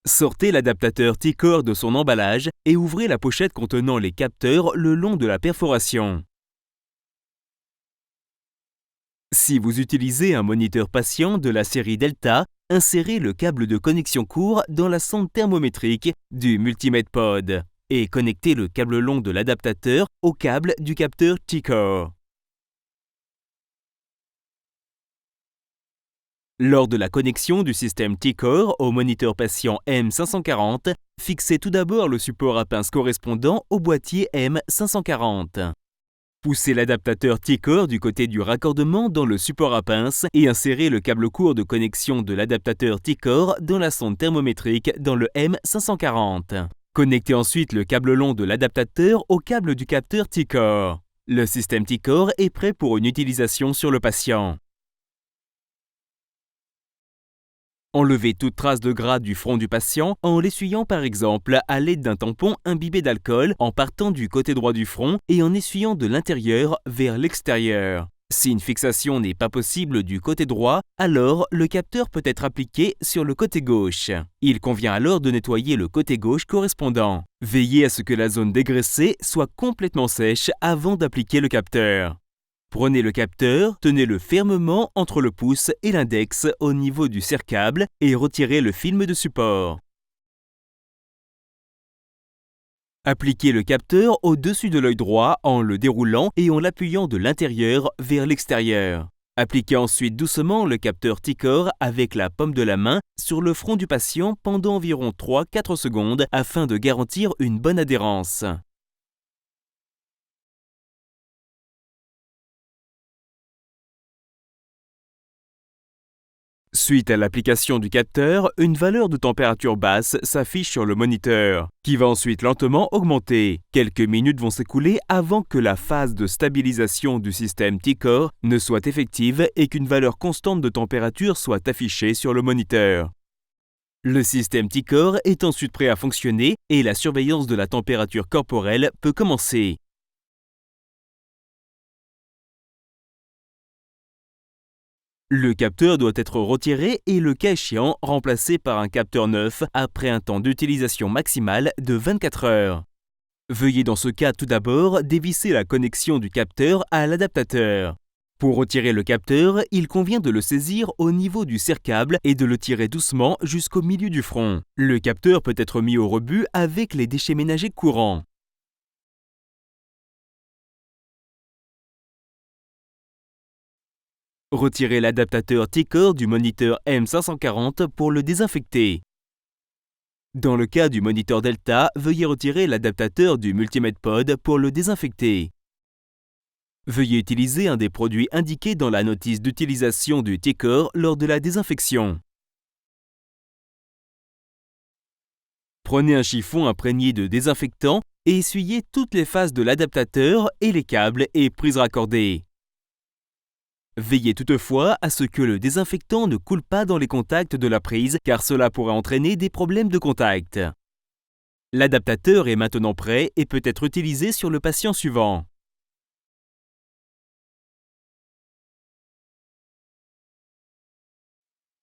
Sortez l'adaptateur T-Core de son emballage et ouvrez la pochette contenant les capteurs le long de la perforation. Si vous utilisez un moniteur patient de la série Delta, insérez le câble de connexion court dans la sonde thermométrique du MultiMedPod et connectez le câble long de l'adaptateur au câble du capteur T-Core. Lors de la connexion du système T-Core au moniteur patient M540, fixez tout d'abord le support à pince correspondant au boîtier M540. Poussez l'adaptateur T-Core du côté du raccordement dans le support à pince et insérez le câble court de connexion de l'adaptateur T-Core dans la sonde thermométrique dans le M540. Connectez ensuite le câble long de l'adaptateur au câble du capteur T-Core. Le système T-Core est prêt pour une utilisation sur le patient. Enlevez toute trace de gras du front du patient en l'essuyant par exemple à l'aide d'un tampon imbibé d'alcool en partant du côté droit du front et en essuyant de l'intérieur vers l'extérieur. Si une fixation n'est pas possible du côté droit, alors le capteur peut être appliqué sur le côté gauche. Il convient alors de nettoyer le côté gauche correspondant. Veillez à ce que la zone dégraissée soit complètement sèche avant d'appliquer le capteur. Prenez le capteur, tenez-le fermement entre le pouce et l'index au niveau du serre-câble et retirez le film de support. Appliquez le capteur au-dessus de l'œil droit en le déroulant et en l'appuyant de l'intérieur vers l'extérieur. Appliquez ensuite doucement le capteur T-Core avec la paume de la main sur le front du patient pendant environ 3-4 secondes afin de garantir une bonne adhérence. Suite à l'application du capteur, une valeur de température basse s'affiche sur le moniteur, qui va ensuite lentement augmenter. Quelques minutes vont s'écouler avant que la phase de stabilisation du système T-Core ne soit effective et qu'une valeur constante de température soit affichée sur le moniteur. Le système T-Core est ensuite prêt à fonctionner et la surveillance de la température corporelle peut commencer. Le capteur doit être retiré et le cas échéant remplacé par un capteur neuf après un temps d'utilisation maximale de 24 heures. Veuillez dans ce cas tout d'abord dévisser la connexion du capteur à l'adaptateur. Pour retirer le capteur, il convient de le saisir au niveau du serre-câble et de le tirer doucement jusqu'au milieu du front. Le capteur peut être mis au rebut avec les déchets ménagers courants. Retirez l'adaptateur T-Core du moniteur M540 pour le désinfecter. Dans le cas du moniteur Delta, veuillez retirer l'adaptateur du MultiMedPod pour le désinfecter. Veuillez utiliser un des produits indiqués dans la notice d'utilisation du T-Core lors de la désinfection. Prenez un chiffon imprégné de désinfectant et essuyez toutes les faces de l'adaptateur et les câbles et prises raccordées. Veillez toutefois à ce que le désinfectant ne coule pas dans les contacts de la prise car cela pourrait entraîner des problèmes de contact. L'adaptateur est maintenant prêt et peut être utilisé sur le patient suivant.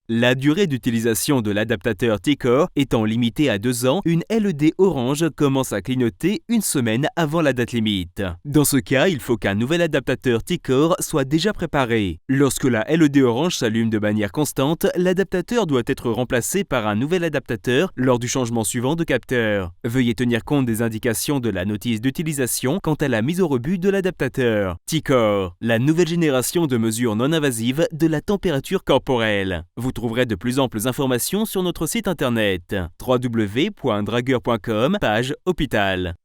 La durée d'utilisation de l'adaptateur T-Core étant limitée à 2 ans, une LED orange commence à clignoter une semaine avant la date limite. Dans ce cas, il faut qu'un nouvel adaptateur T-Core soit déjà préparé. Lorsque la LED orange s'allume de manière constante, l'adaptateur doit être remplacé par un nouvel adaptateur lors du changement suivant de capteur. Veuillez tenir compte des indications de la notice d'utilisation quant à la mise au rebut de l'adaptateur. T-Core, la nouvelle génération de mesures non invasives de la température corporelle. Vous trouverez de plus amples informations sur notre site internet www.dragueur.com, page hôpital.